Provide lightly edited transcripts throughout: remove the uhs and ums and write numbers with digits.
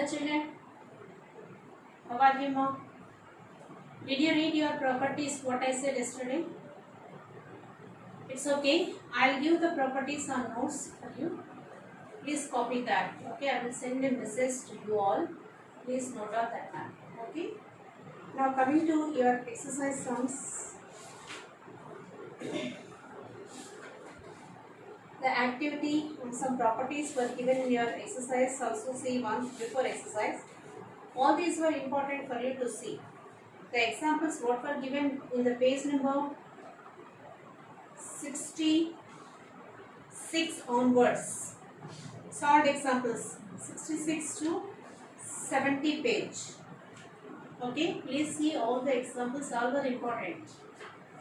Hello children, how are you mom? Did you read your properties what I said yesterday? It's okay, I'll give the properties on notes for you. Please copy that. Okay, I will send a message to you all. Please note out that one. Okay. Now coming to your exercise sums. The activity and some properties were given in your exercise. Also see once before exercise. All these were important for you to see. The examples what were given in the page number 66 onwards. Solved examples 66 to 70 page. Okay, please see all the examples, all were important.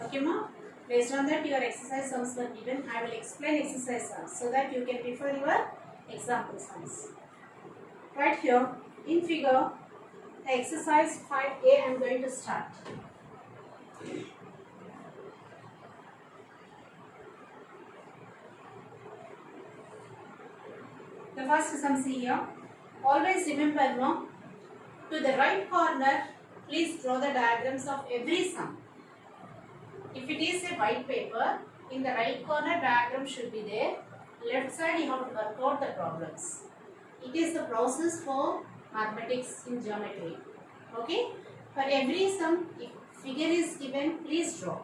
Okay ma? Based on that your exercise sums were given. I will explain exercise sums so that you can refer your example sums. Right here in figure exercise 5A I am going to start. The first sum see here. Always remember no, to the right corner please draw the diagrams of every sum. If it is a white paper, in the right corner diagram should be there. Left side you have to work out the problems. It is the process for mathematics in geometry. Okay? For every sum, if figure is given, please draw.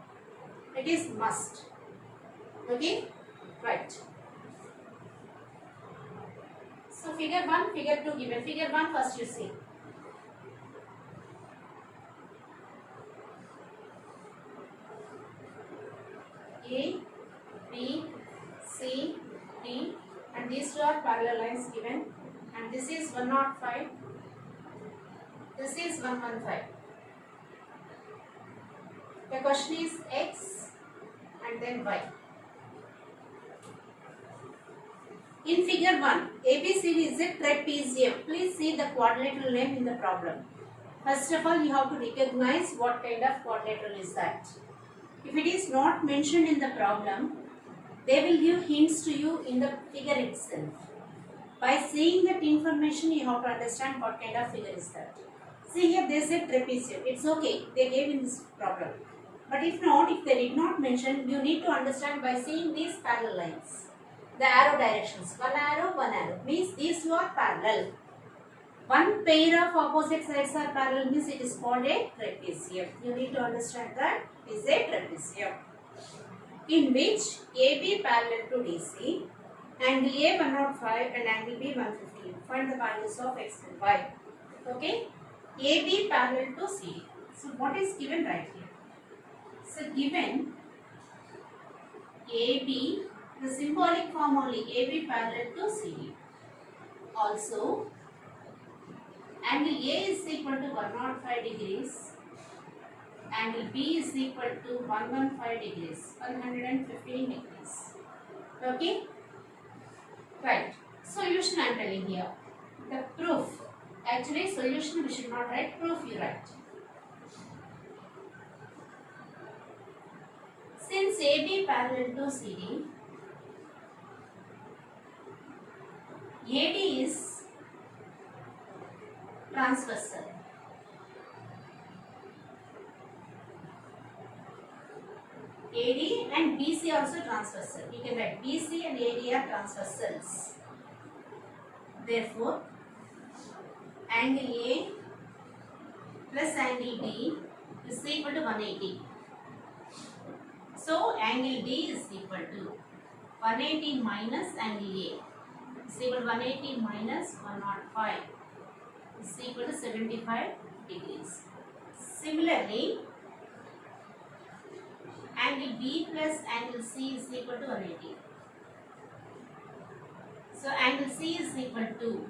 It is must. Okay? Right. So figure 1, figure 2 given. Figure 1 first you see. A, B, C, D and these two are parallel lines given and this is 105, this is 115. The question is X and then Y. In figure 1, ABCD is a trapezium. Please see the quadrilateral name in the problem. First of all, you have to recognize what kind of quadrilateral is that. If it is not mentioned in the problem, they will give hints to you in the figure itself. By seeing that information, you have to understand what kind of figure is that. See here, they said trapezium. It's okay, they gave in this problem. But if not, if they did not mention, you need to understand by seeing these parallel lines. The arrow directions, one arrow, means these two are parallel. One pair of opposite sides are parallel means it is called a trapezium. You need to understand that it is a trapezium. In which AB parallel to DC, angle A 105 and angle B 150. Find the values of X and Y. Okay? AB parallel to CD. So what is given right here? So given AB, the symbolic form only AB parallel to CD. Also, angle A is equal to 105 degrees, angle B is equal to 115 degrees, 115 degrees. Okay? Right. Solution I am telling here. The proof. Actually, solution we should not write, proof you write. Since AB parallel to CD, AD is transversal. AD and BC also transversal. You can write BC and AD are transversals. Therefore, angle A plus angle D is equal to 180. So, angle D is equal to 180 minus angle A is equal to 180 minus 105 is equal to 75 degrees. Similarly, angle B plus angle C is equal to 180. So, angle C is equal to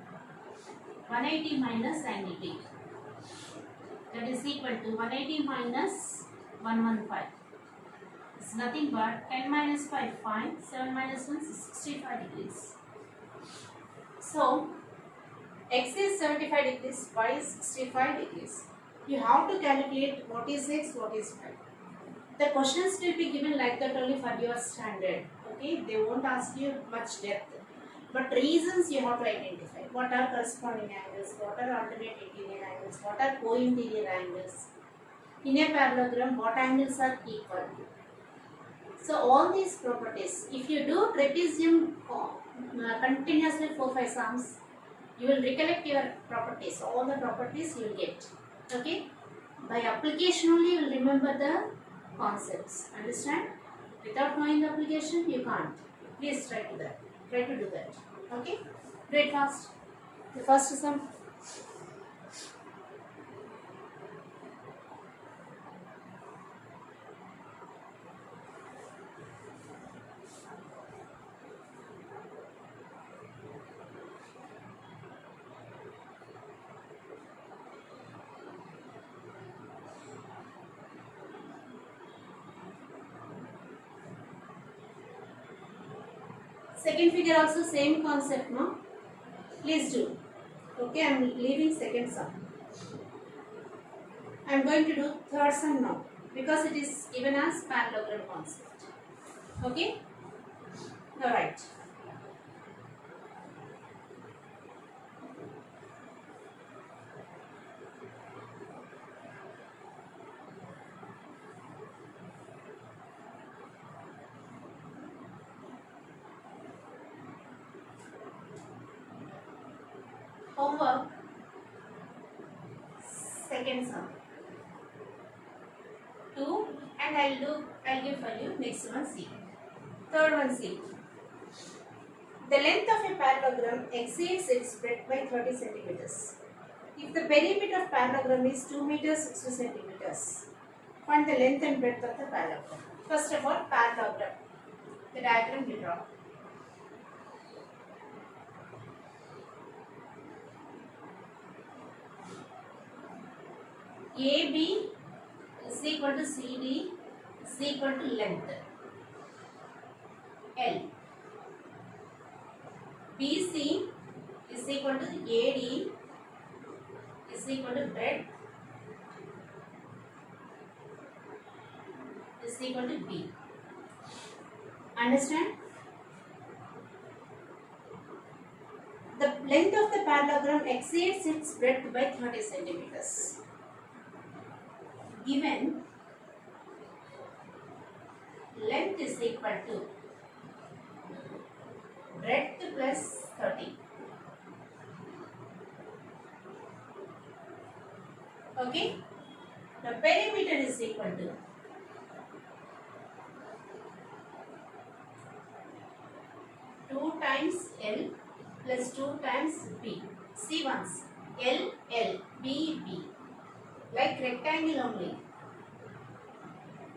180 minus angle B. That is equal to 180 minus 115. It's nothing but 10 minus 5, 5. 7 minus 1 is 65 degrees. So, X is 75 degrees, Y is 65 degrees. You have to calculate what is X, what is Y. The questions will be given like that only for your standard. Okay, they won't ask you much depth. But reasons you have to identify. What are corresponding angles? What are alternate interior angles? What are co-interior angles? In a parallelogram, what angles are equal? So all these properties, if you do trapezium continuously 4-5 sums, you will recollect your properties. All the properties you will get. Okay? By application only you will remember the concepts. Understand? Without knowing the application, you can't. Please try to that. Try to do that. Okay? Do it fast. The first sum. Second figure also same concept, no? Please do. Okay, I am leaving second sum. I am going to do third sum now because it is given as parallelogram concept. Okay? All right. Homework. Second sum. 2 and I'll give for you next one C. Third one C. The length of a parallelogram exceeds its breadth by 30 centimeters. If the perimeter of parallelogram is 2 meters 60 centimeters, find the length and breadth of the parallelogram. First of all, parallelogram. The diagram we draw. AB is equal to CD is equal to length L. BC is equal to AD is equal to breadth is equal to B. Understand? The length of the parallelogram exceeds its breadth by 30 centimeters. Given length is equal to breadth plus 30. Okay? The perimeter is equal to 2 times L plus 2 times B. See once. L, L, B, B. Like rectangle only.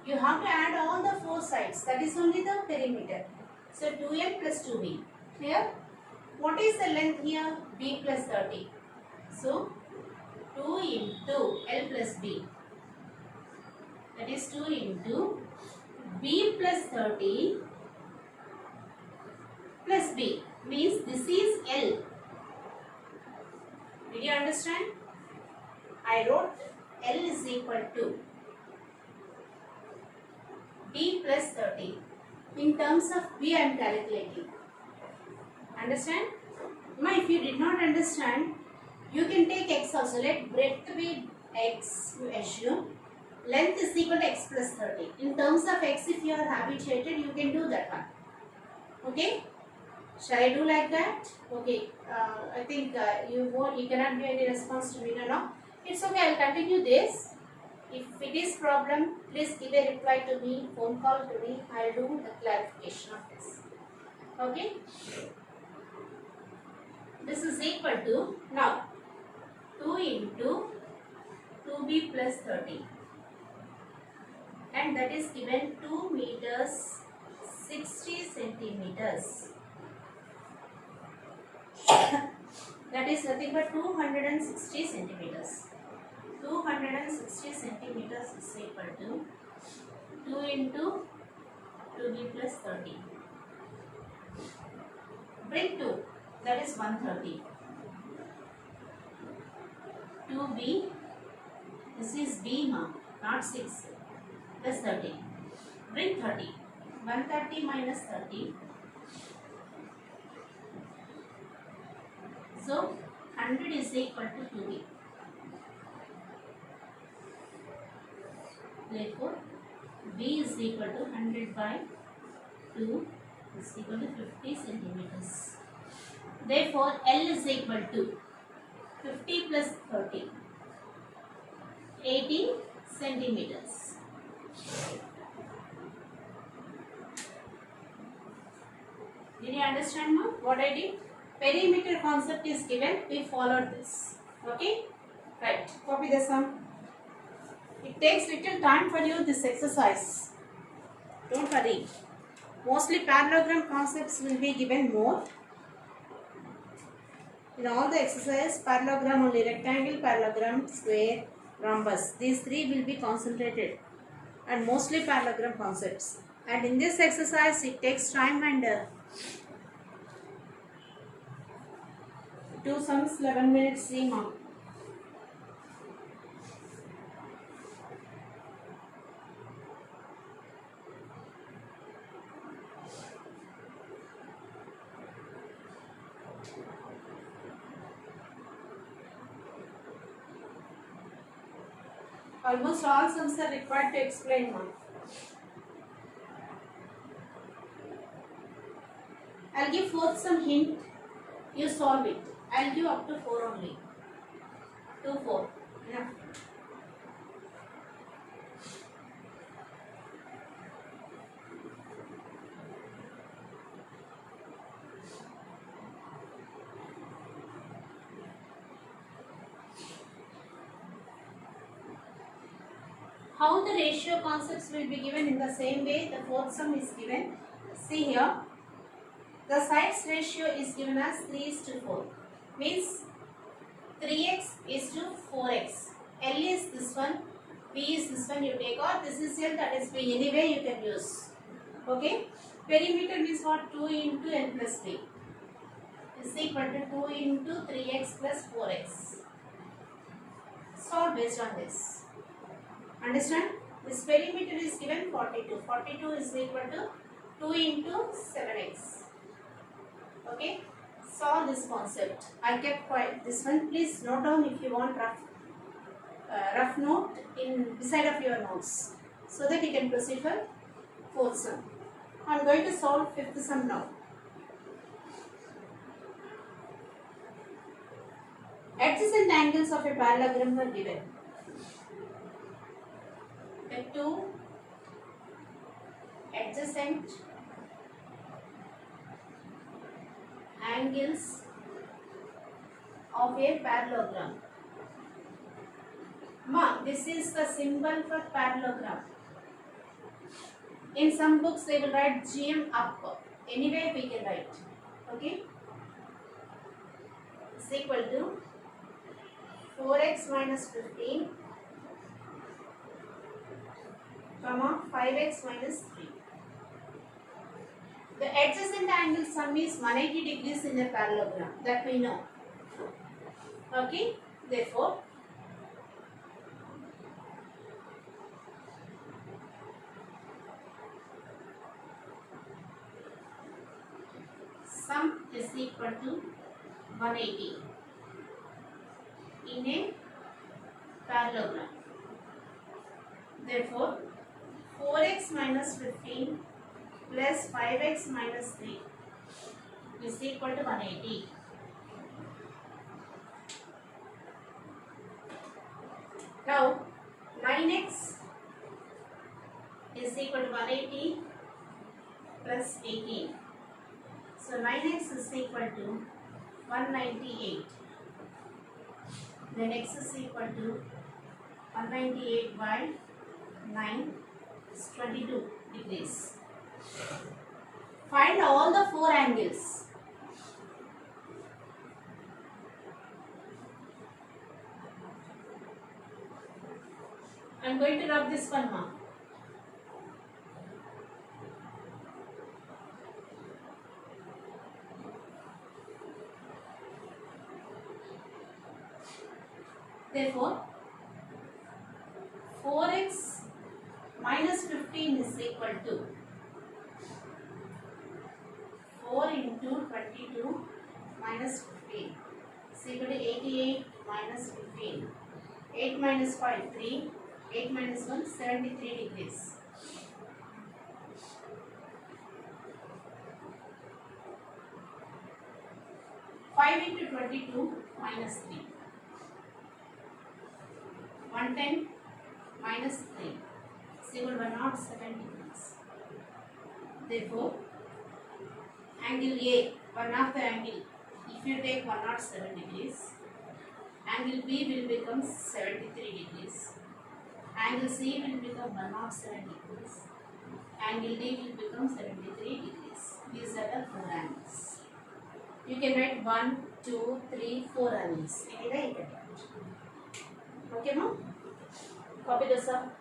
You have to add all the 4 sides. That is only the perimeter. So 2L plus 2B. Clear? What is the length here? B plus 30. So 2 into L plus B. That is 2 into B plus 30 plus B. Means this is L. Did you understand? I wrote L is equal to B plus 30. In terms of B, I am calculating. Understand? If you did not understand, you can take X also. Let breadth be X, you assume. Length is equal to X plus 30. In terms of X, if you are habituated, you can do that one. Okay? Shall I do like that? Okay. I think you cannot give any response to me now. It's okay. I'll continue this. If it is problem, please give a reply to me, phone call to me. I'll do the clarification of this. Okay? This is equal to, now, 2 into 2B plus 30. And that is given 2 meters 60 centimeters. That is nothing but 260 centimeters. 260 centimeters is equal to 2 into 2B plus 30. Bring 2, that is 130. 2B, this is B now, not 6, plus 30. Bring 30. 130 minus 30. So 100 is equal to 2b. Therefore b is equal to 100 by 2 is equal to 50 centimeters. Therefore L is equal to 50 plus 30, 80 centimeters. Did you understand now what I did? Perimeter concept is given. We followed this. Okay? Right. Copy the sum. It takes little time for you this exercise. Don't worry. Mostly parallelogram concepts will be given more. In all the exercises, parallelogram only, rectangle, parallelogram, square, rhombus. These three will be concentrated and mostly parallelogram concepts. And in this exercise, it takes time and do sums 11 minutes. See mom. Almost all sums are required to explain mom. I'll give fourth sum hint. You solve it. I'll give up to 4 only. 2, 4. Enough. How the ratio concepts will be given in the same way, the fourth sum is given. See here. The sides ratio is given as 3:4. Means 3x is to 4x. L is this one, B is this one you take, or this is L, that is B. Anyway you can use. Okay. Perimeter means what? 2 into N plus B is equal to 2 into 3x plus 4x. Solve based on this. Understand? This perimeter is given 42. 42 is equal to 2 into 7x. Okay. Solve this concept. I kept quiet this one. Please note down if you want rough note in beside of your notes, so that you can proceed for fourth sum. I am going to solve fifth sum now. Adjacent angles of a parallelogram are given. The two adjacent angles of a parallelogram. Ma, this is the symbol for parallelogram. In some books they will write GM up. Anyway we can write. Okay. Is equal to 4x minus 15 comma 5x minus 3. The adjacent angle sum is 180 degrees in a parallelogram. That we know. Okay. Therefore, sum is equal to 180 in a parallelogram. Therefore, 4x minus 15 plus 5x minus 3 is equal to 180. Now 9x is equal to 180 plus 18. So 9x is equal to 198. Then x is equal to 198 by 9 is 22 degrees. Find all the four angles. I am going to rub this one now. Therefore, 4x minus 15 is equal to 4 into 22 minus 15. is equal to 88 minus 15. 8 minus 5, 3. 8 minus 1, 73 degrees. Five into 22 minus 3. 110 minus 3 is equal to 107 degrees. Therefore, angle A, one of the angle, if you take 107 degrees, angle B will become 73 degrees. Angle C will become 107 degrees. Angle D will become 73 degrees. These are the four angles. You can write 1, 2, 3, 4 angles. Anyway, you can write. Okay, ma'am? Copy this up.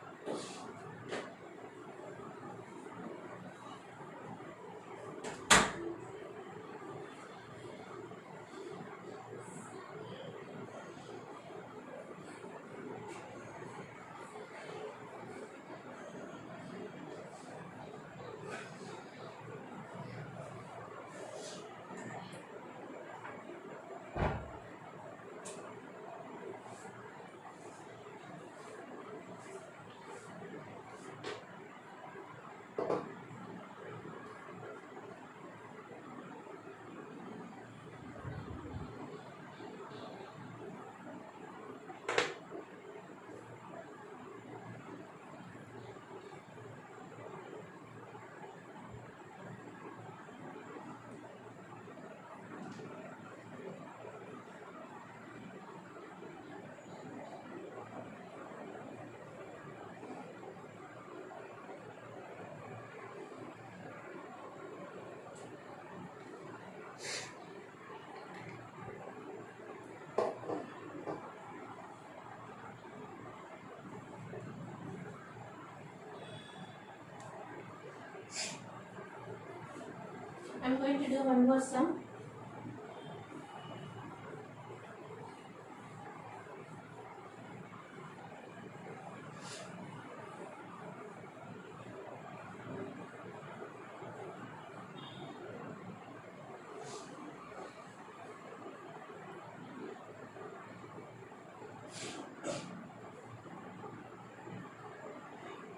I am going to do one more sum.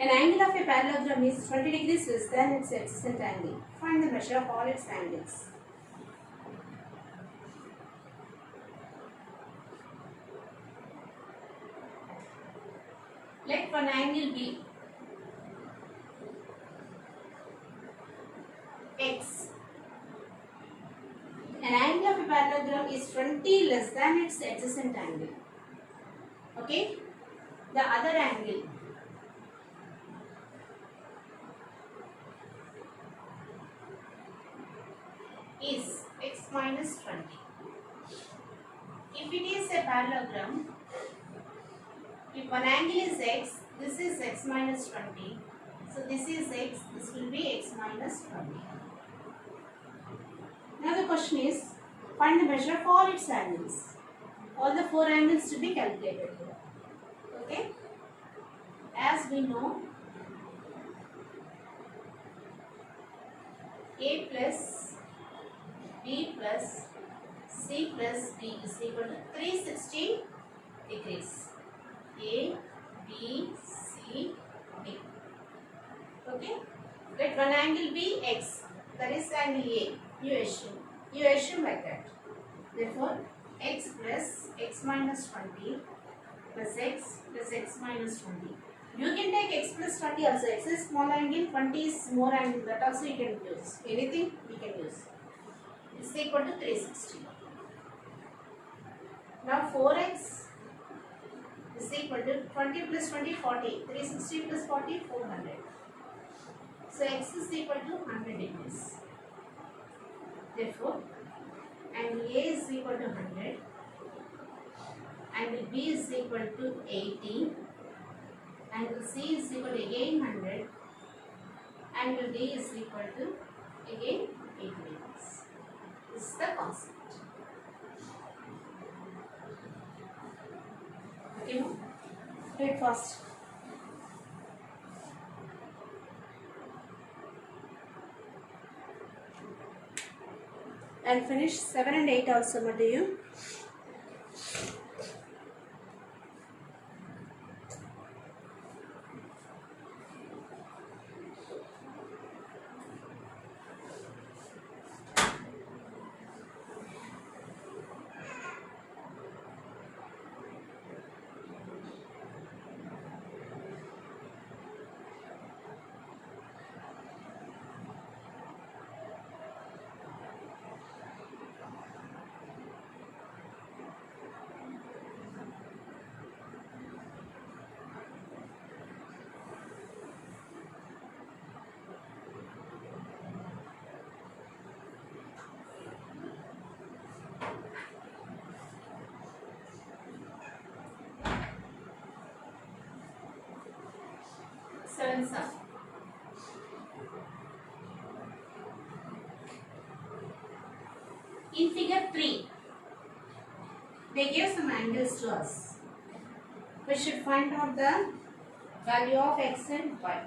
An angle of a parallelogram is 20 degrees less than its adjacent angle. Find the measure of all its angles. Let one angle be x. An angle of a parallelogram is 20 less than its adjacent angle. Okay? The other angle is x minus 20. If it is a parallelogram, if one angle is x, this is x minus 20. So this is x, this will be x minus 20. Now the question is, find the measure of all its angles. All the four angles to be calculated here. Okay? As we know, a plus b plus c plus d is equal to 360 degrees. A, B, C, D. Okay? Let one angle be x. That is angle A. You assume like that. Therefore, x plus x minus 20 plus x minus 20. You can take x plus 20 also. X is small angle, 20 is more angle. That also you can use. Anything we can use. Is equal to 360. Now 4x is equal to 20 plus 20, 40. 360 plus 40, 400. So x is equal to 100 degrees. Therefore, angle A is equal to 100. Angle B is equal to 80. Angle C is equal to again 100. Angle D is equal to again 80 degrees. This is the concept. Okay, no? Do it fast. And finish 7 and 8 also, do you? 7 sum. In figure 3, they gave some angles to us. We should find out the value of x and y.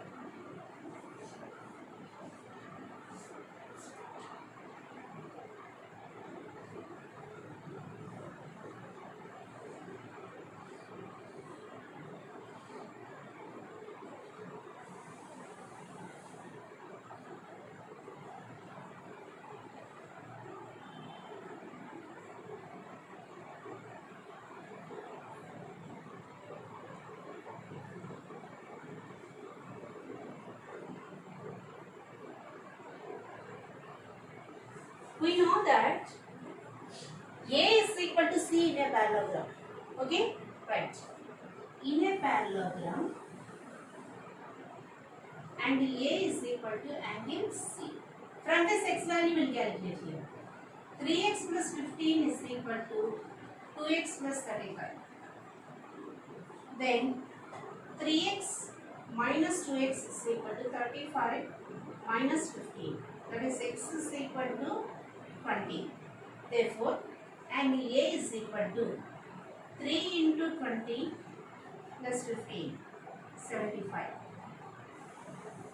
We know that A is equal to C in a parallelogram. Okay? Right. In a parallelogram, angle A is equal to angle C. From this x value we will calculate here. 3x plus 15 is equal to 2x plus 35. Then 3x minus 2x is equal to 35 minus 15. That is x is equal to 20. Therefore, angle A is equal to 3 into 20 plus 15, 75,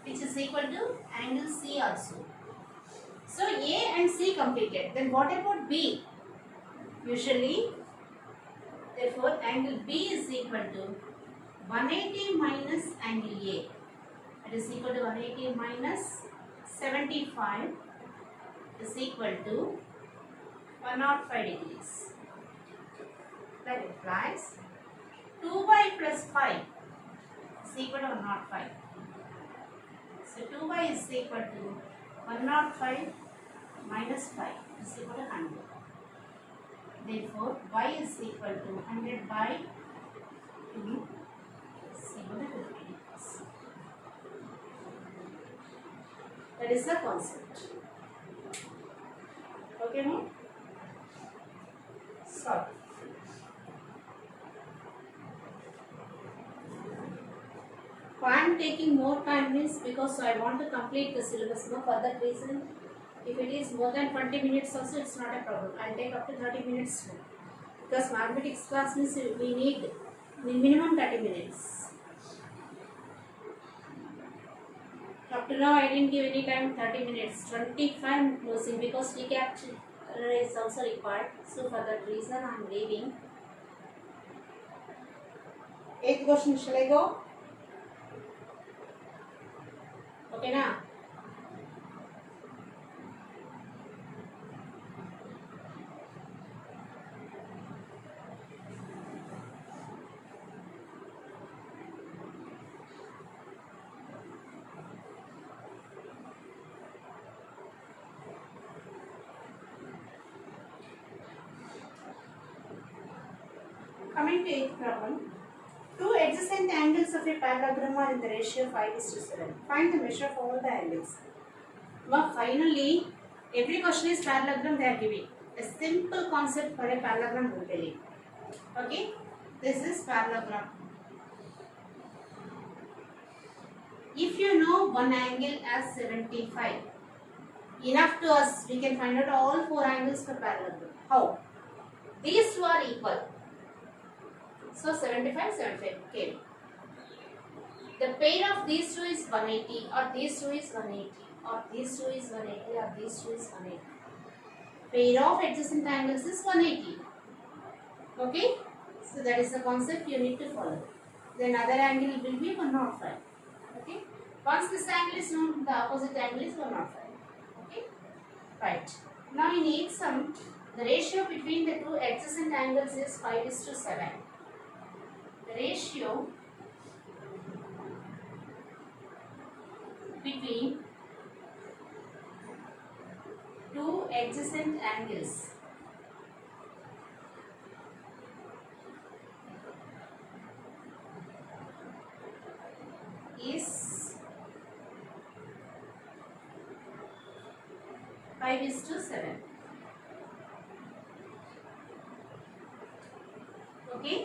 which is equal to angle C also. So, A and C completed. Then what about B? Usually, therefore, angle B is equal to 180 minus angle A. That is equal to 180 minus 75 is equal to 105 degrees. That implies 2y plus 5 is equal to 105. So 2y is equal to 105 minus 5 is equal to 100. Therefore, y is equal to 100 by 2 is equal to 50 degrees. That is the concept. Okay, no? Solve. Why I am taking more time means because I want to complete the syllabus. No, for that reason, if it is more than 20 minutes also, it's not a problem. I'll take up to 30 minutes too. Because mathematics class means we need minimum 30 minutes. Up to now, I didn't give any time 30 minutes. 25 closing because recapture is also required. So for that reason, I am leaving. 8th question, shall I go? Okay, na? Coming to 8th problem. Two adjacent angles of a parallelogram are in the ratio 5:7. Find the measure of all the angles. Now finally, every question is parallelogram they are giving. A simple concept for a parallelogram will tell you. Okay? This is parallelogram. If you know one angle as 75, enough to us, we can find out all four angles for parallelogram. How? These two are equal. So 75, 75 came. The pair of these two is 180 or these two is 180 or these two is 180 or these two is 180. Pair of adjacent angles is 180. Okay? So that is the concept you need to follow. Then other angle will be 105. Okay? Once this angle is known, the opposite angle is 105. Okay? Right. Now in each sum, the ratio between the two adjacent angles is 5:7. The ratio between two adjacent angles is 5:7. Okay?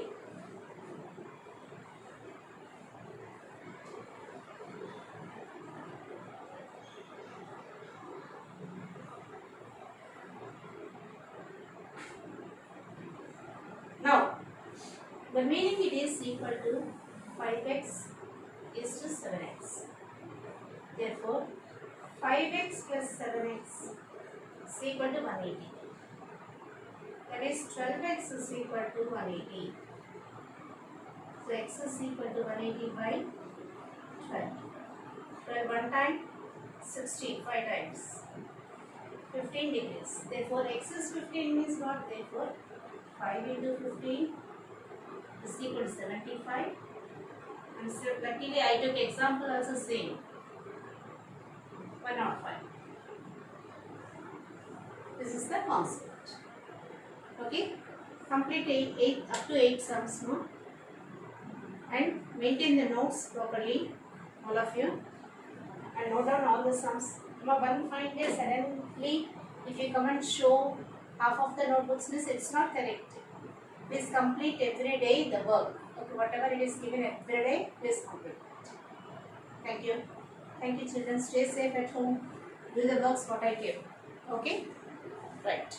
The meaning it is equal to 5x is to 7x. Therefore, 5x plus 7x is equal to 180. That is 12x is equal to 180. So x is equal to 180 by 12. 12 one time, 16 5 times. 15 degrees. Therefore, x is 15 means what? Therefore, 5 into 15 is equal to 75. And so, luckily I took example also same. 105. This is the concept. Okay. Complete 8 up to 8 sums more. And maintain the notes properly, all of you. And note down all the sums. One fine day suddenly, if you come and show half of the notebooks, means it's not correct. Please complete every day the work. Okay, whatever it is given every day, please complete. Thank you. Thank you, children. Stay safe at home. Do the works what I give. Okay? Right.